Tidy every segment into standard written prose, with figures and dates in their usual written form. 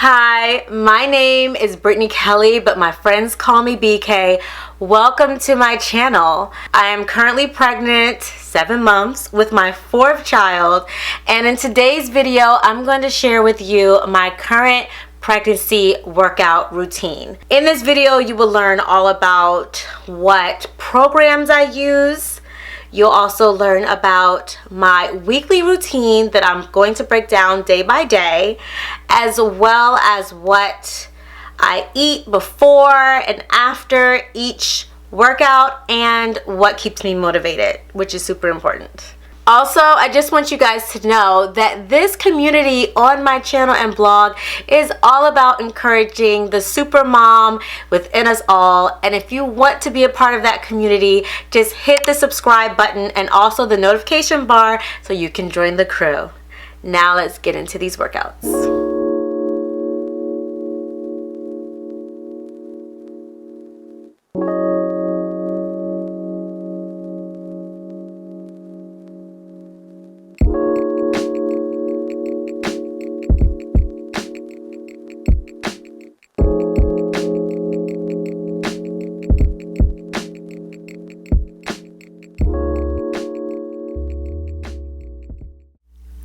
Hi, my name is Brittany Kelly, but my friends call me BK. Welcome to my channel. I am currently pregnant, 7 months, with my 4th child, and in today's video, I'm going to share with you my current pregnancy workout routine. In this video, you will learn all about what programs I use. You'll also learn about my weekly routine that I'm going to break down day by day, as well as what I eat before and after each workout and what keeps me motivated, which is super important. Also, I just want you guys to know that this community on my channel and blog is all about encouraging the super mom within us all. And if you want to be a part of that community, just hit the subscribe button and also the notification bar so you can join the crew. Now let's get into these workouts.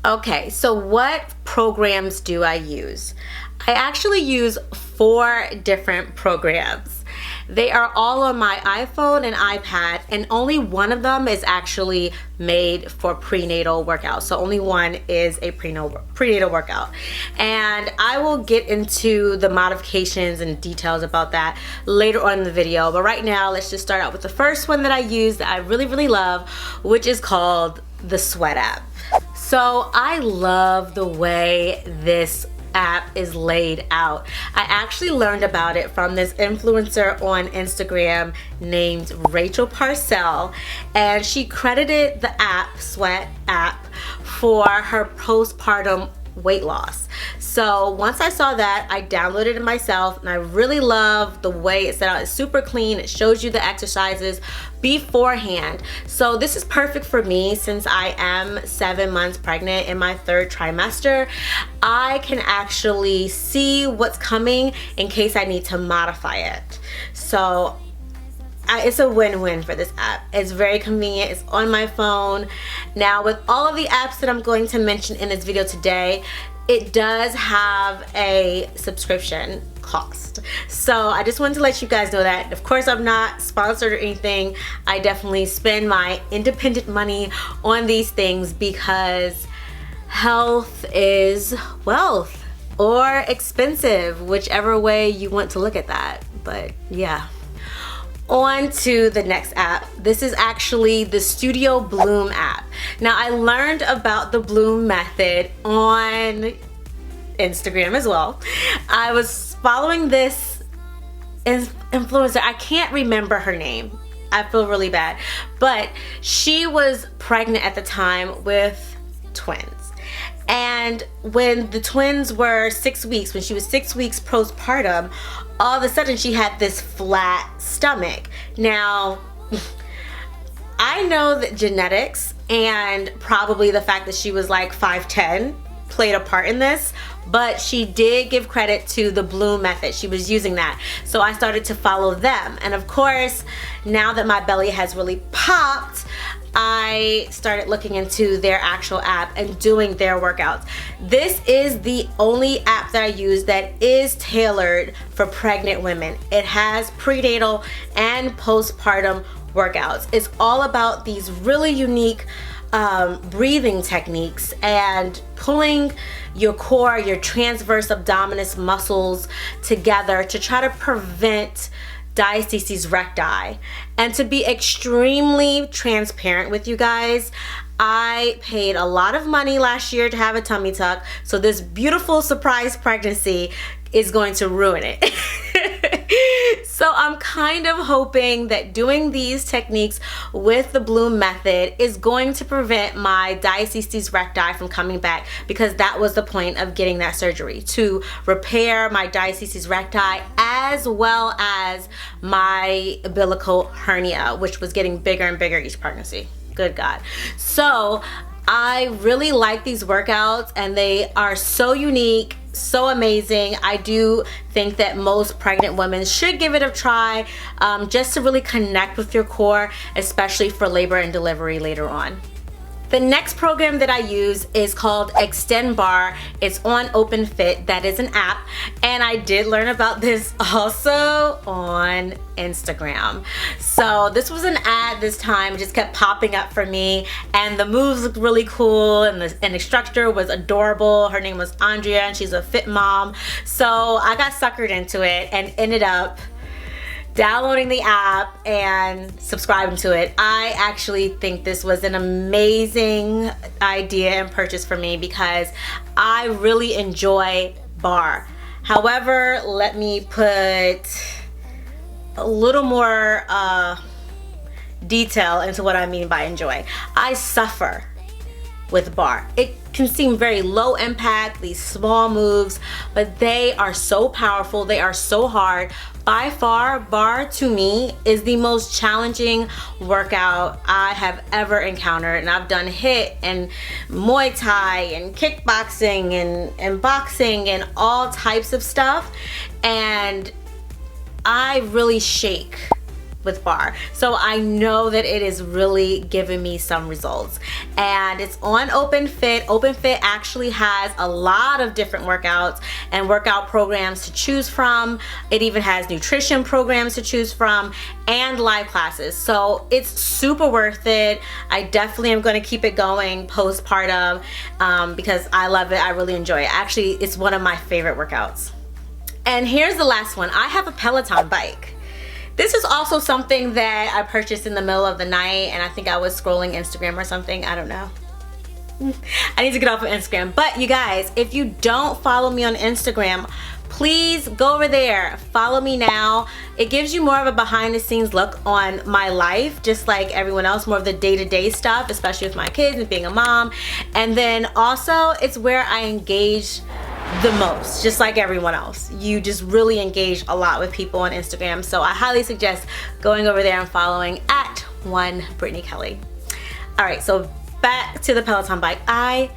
Okay, so what programs do I use? I actually use 4 different programs. They are all on my iPhone and iPad, and only one of them is actually made for prenatal workouts. So only one is a prenatal workout. And I will get into the modifications and details about that later on in the video. But right now, let's just start out with the first one that I use that I really love, which is called the Sweat app. So I love the way this app is laid out. I actually learned about it from this influencer on Instagram named Rachel Parcell, and she credited the app, Sweat app, for her postpartum weight loss. So once I saw that, I downloaded it myself, and I really love the way it's set out. It's super clean. It shows you the exercises beforehand. So this is perfect for me since I am 7 months pregnant in my 3rd trimester. I can actually see what's coming in case I need to modify it. So it's a win-win for this app. It's very convenient. It's on my phone. Now, with all of the apps that I'm going to mention in this video today, it does have a subscription cost. So I just wanted to let you guys know that. Of course, I'm not sponsored or anything. I definitely spend my independent money on these things because health is wealth, or expensive, whichever way you want to look at that. But yeah. On to the next app. This is actually the Studio Bloom app. Now, I learned about the Bloom method on Instagram as well. I was following this influencer. I can't remember her name. I feel really bad. But she was pregnant at the time with twins. And when the twins were 6 weeks, when she was 6 weeks postpartum, all of a sudden she had this flat stomach. Now, I know that genetics and probably the fact that she was like 5'10" played a part in this, but she did give credit to the Bloom method. She was using that. So I started to follow them. And of course, now that my belly has really popped, I started looking into their actual app and doing their workouts. This is the only app that I use that is tailored for pregnant women. It has prenatal and postpartum workouts. It's all about these really unique breathing techniques and pulling your core, your transverse abdominis muscles together to try to prevent diastasis recti. And to be extremely transparent with you guys, I paid a lot of money last year to have a tummy tuck, so this beautiful surprise pregnancy is going to ruin it. So I'm kind of hoping that doing these techniques with the Bloom method is going to prevent my diastasis recti from coming back, because that was the point of getting that surgery, to repair my diastasis recti as well as my umbilical hernia, which was getting bigger and bigger each pregnancy. Good God. So I really like these workouts and they are so unique, so amazing. I do think that most pregnant women should give it a try, just to really connect with your core, especially for labor and delivery later on. The next program that I use is called Extend Bar. It's on OpenFit. That is an app, and I did learn about this also on Instagram. So this was an ad this time. It just kept popping up for me, and the moves looked really cool, and the instructor was adorable. Her name was Andrea, and she's a fit mom. So I got suckered into it and ended up downloading the app and subscribing to it. I actually think this was an amazing idea and purchase for me because I really enjoy bar. However, let me put a little more detail into what I mean by enjoy. I suffer with bar. It can seem very low impact, these small moves, but they are so powerful, they are so hard. By far, bar to me is the most challenging workout I have ever encountered, and I've done HIIT and Muay Thai and kickboxing and boxing and all types of stuff, and I really shake with bar. So I know that it is really giving me some results. And it's on OpenFit. OpenFit actually has a lot of different workouts and workout programs to choose from. It even has nutrition programs to choose from and live classes. So it's super worth it. I definitely am going to keep it going postpartum because I love it. I really enjoy it. Actually, it's one of my favorite workouts. And here's the last one. I have a Peloton bike. This is also something that I purchased in the middle of the night, and I think I was scrolling Instagram or something. I don't know. I need to get off of Instagram. But you guys, if you don't follow me on Instagram, please go over there. Follow me now. It gives you more of a behind the scenes look on my life, just like everyone else, more of the day-to-day stuff, especially with my kids and being a mom. And then also, it's where I engage the most, just like everyone else. You just really engage a lot with people on Instagram, so I highly suggest going over there and following at one Brittany Kelly. All right, so back to the Peloton bike. I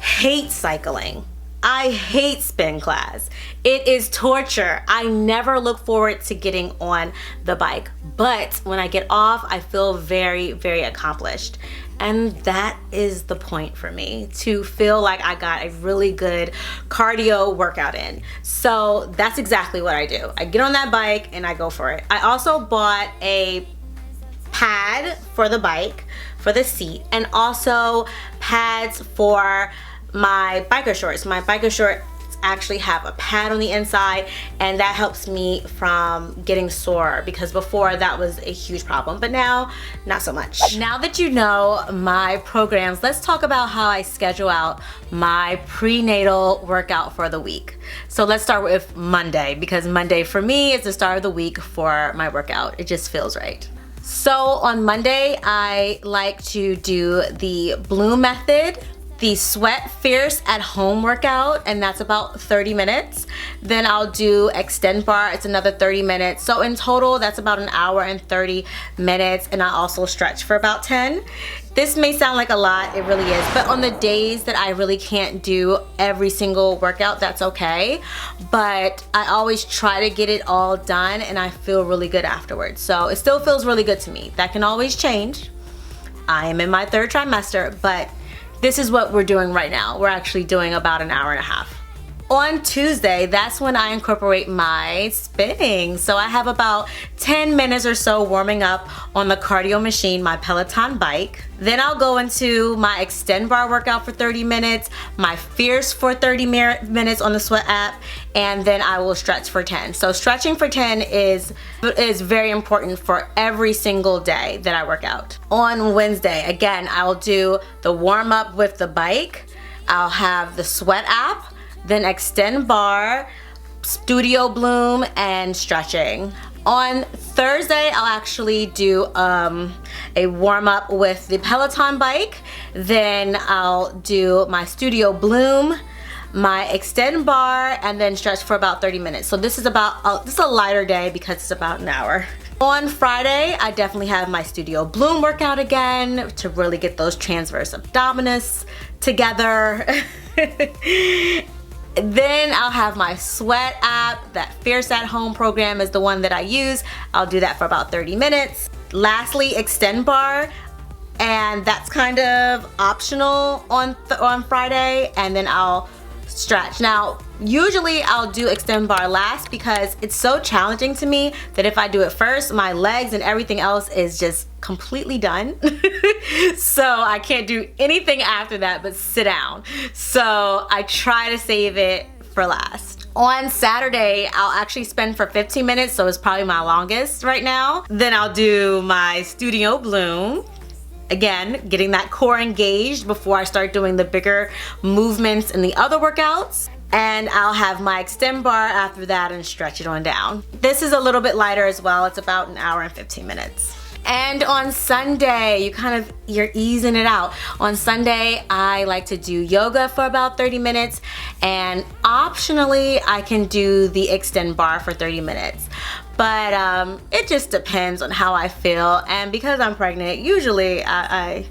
hate cycling. I hate spin class. It is torture. I never look forward to getting on the bike, but when I get off, I feel very, very accomplished. And that is the point for me, to feel like I got a really good cardio workout in. So that's exactly what I do. I get on that bike and I go for it. I also bought a pad for the bike, for the seat, and also pads for my biker shorts. My biker shorts actually have a pad on the inside, and that helps me from getting sore, because before that was a huge problem, but now not so much. Now that you know my programs, let's talk about how I schedule out my prenatal workout for the week. So let's start with Monday, because Monday for me is the start of the week for my workout. It just feels right. So on Monday, I like to do the Bloom method, the Sweat Fierce at home workout, and that's about 30 minutes. Then I'll do Extend Bar, it's another 30 minutes. So in total, that's about an hour and 30 minutes, and I also stretch for about 10. This may sound like a lot, it really is, but on the days that I really can't do every single workout, that's okay. But I always try to get it all done, and I feel really good afterwards. So it still feels really good to me. That can always change. I am in my 3rd trimester, but this is what we're doing right now. We're actually doing about an hour and a half. On Tuesday, that's when I incorporate my spinning. So I have about 10 minutes or so warming up on the cardio machine, my Peloton bike. Then I'll go into my Extend Bar workout for 30 minutes, my Fierce for 30 minutes on the Sweat app, and then I will stretch for 10. So stretching for 10 is very important for every single day that I work out. On Wednesday, again, I will do the warm up with the bike. I'll have the Sweat app, then Extend Bar, Studio Bloom, and stretching. On Thursday, I'll actually do a warm up with the Peloton bike. Then I'll do my Studio Bloom, my Extend Bar, and then stretch for about 30 minutes. So this is a lighter day because it's about an hour. On Friday, I definitely have my Studio Bloom workout again to really get those transverse abdominis together. Then I'll have my sweat app. That Fierce at Home program is the one that I use. I'll do that for about 30 minutes. Lastly, extend bar, and that's kind of optional on Friday, and then I'll stretch. Now, usually I'll do extend bar last because it's so challenging to me that if I do it first, my legs and everything else is just completely done. So I can't do anything after that but sit down. So I try to save it for last. On Saturday, I'll actually spend for 15 minutes, so it's probably my longest right now. Then I'll do my Studio Bloom. Again, getting that core engaged before I start doing the bigger movements in the other workouts. And I'll have my extend bar after that and stretch it on down. This is a little bit lighter as well. It's about an hour and 15 minutes. And on Sunday, you're easing it out. On Sunday, I like to do yoga for about 30 minutes, and optionally, I can do the extend bar for 30 minutes. But it just depends on how I feel, and because I'm pregnant, usually I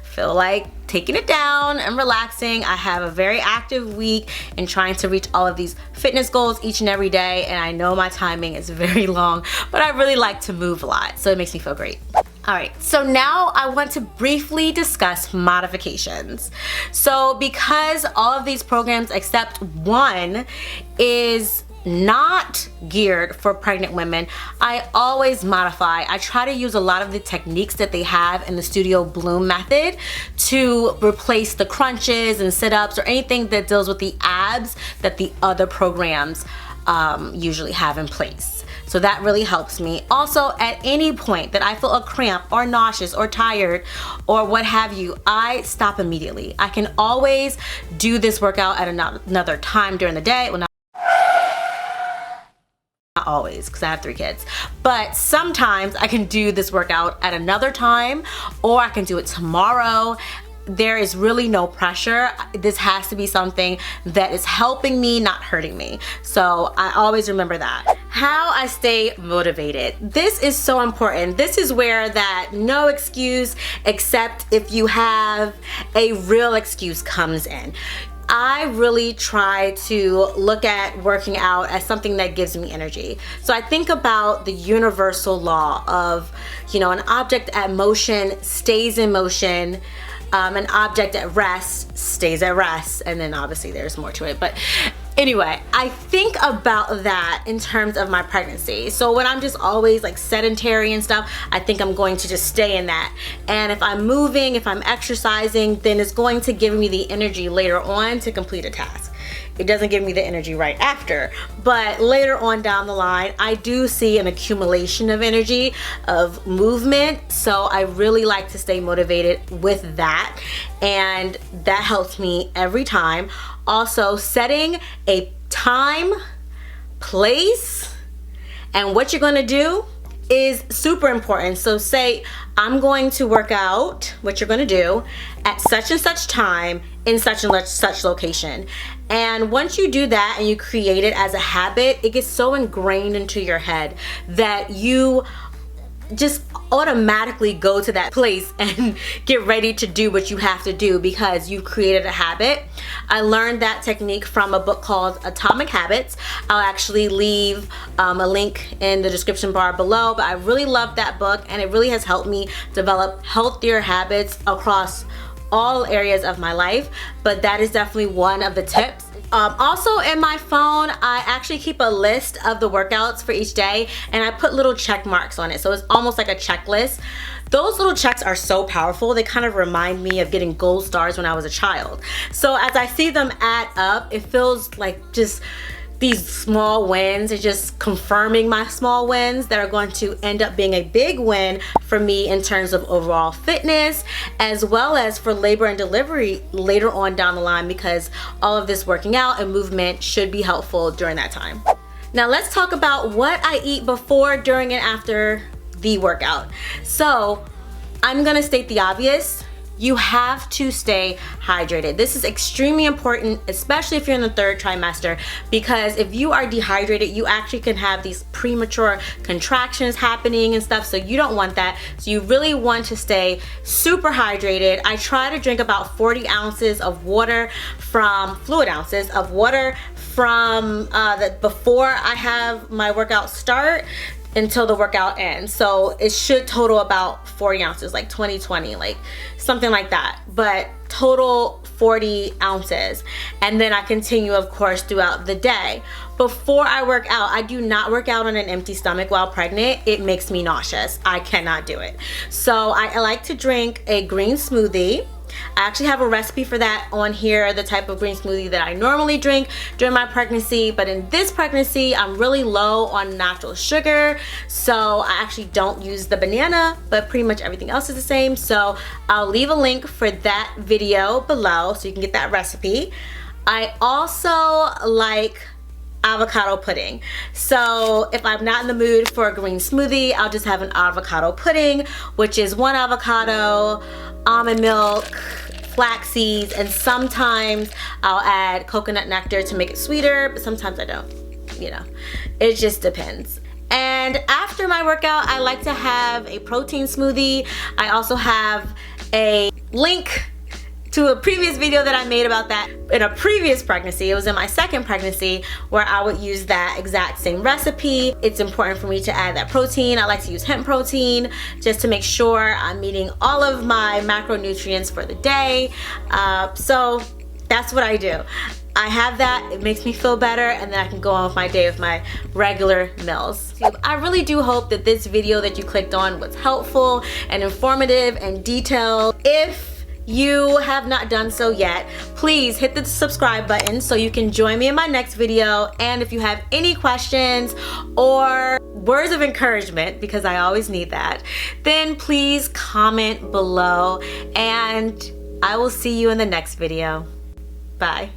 feel like taking it down and relaxing. I have a very active week in trying to reach all of these fitness goals each and every day, and I know my timing is very long, but I really like to move a lot, so it makes me feel great. Alright, so now I want to briefly discuss modifications. So because all of these programs except one is not geared for pregnant women, I always modify. I try to use a lot of the techniques that they have in the Studio Bloom method to replace the crunches and sit-ups or anything that deals with the abs that the other programs usually have in place. So that really helps me. Also, at any point that I feel a cramp or nauseous or tired or what have you, I stop immediately. I can always do this workout at another time during the day. Well, not always, because I have 3 kids, but sometimes I can do this workout at another time, or I can do it tomorrow. There is really no pressure. This has to be something that is helping me, not hurting me. So I always remember that. How I stay motivated. This is so important. This is where that no excuse except if you have a real excuse comes in. I really try to look at working out as something that gives me energy. So I think about the universal law of, an object at motion stays in motion, an object at rest stays at rest, and then obviously there's more to it. But anyway, I think about that in terms of my pregnancy. So when I'm just always like sedentary and stuff, I think I'm going to just stay in that. And if I'm moving, if I'm exercising, then it's going to give me the energy later on to complete a task. It doesn't give me the energy right after, but later on down the line, I do see an accumulation of energy, of movement. So I really like to stay motivated with that, and that helps me every time. Also, setting a time, place, and what you're gonna do is super important. So say I'm going to work out, what you're gonna do at such and such time in such and such location. And once you do that and you create it as a habit, it gets so ingrained into your head that you just automatically go to that place and get ready to do what you have to do because you've created a habit. I learned that technique from a book called Atomic Habits. I'll actually leave a link in the description bar below, but I really love that book, and it really has helped me develop healthier habits across all areas of my life, but that is definitely one of the tips. Also in my phone, I actually keep a list of the workouts for each day, and I put little check marks on it. So it's almost like a checklist. Those little checks are so powerful. They kind of remind me of getting gold stars when I was a child. So as I see them add up, it feels like just these small wins are just confirming my small wins that are going to end up being a big win for me in terms of overall fitness, as well as for labor and delivery later on down the line, because all of this working out and movement should be helpful during that time. Now let's talk about what I eat before, during, and after the workout. So I'm gonna state the obvious. you have to stay hydrated. This is extremely important, especially if you're in the 3rd trimester, because if you are dehydrated, you actually can have these premature contractions happening and stuff, so you don't want that. So you really want to stay super hydrated. I try to drink about 40 ounces of water from, fluid ounces of water from before I have my workout start until the workout ends. So it should total about 40 ounces, like 20-20, like something like that, but total 40 ounces. And then I continue, of course, throughout the day. Before I work out, I do not work out on an empty stomach while pregnant. It makes me nauseous. I cannot do it. So I like to drink a green smoothie. I actually have a recipe for that on here, the type of green smoothie that I normally drink during my pregnancy, but in this pregnancy I'm really low on natural sugar, so I actually don't use the banana, but pretty much everything else is the same. So I'll leave a link for that video below so you can get that recipe. I also like avocado pudding. So if I'm not in the mood for a green smoothie, I'll just have an avocado pudding, which is 1 avocado, almond milk, flax seeds, and sometimes I'll add coconut nectar to make it sweeter, but sometimes I don't, you know, it just depends. And after my workout, I like to have a protein smoothie. I also have a link to a previous video that I made about that in a previous pregnancy. It was in my 2nd pregnancy where I would use that exact same recipe. It's important for me to add that protein. I like to use hemp protein just to make sure I'm meeting all of my macronutrients for the day. So that's what I do. I have that, it makes me feel better, and then I can go on with my day with my regular meals. I really do hope that this video that you clicked on was helpful and informative and detailed. If you have not done so yet, please hit the subscribe button so you can join me in my next video. And if you have any questions or words of encouragement, because I always need that, then please comment below, and I will see you in the next video. Bye.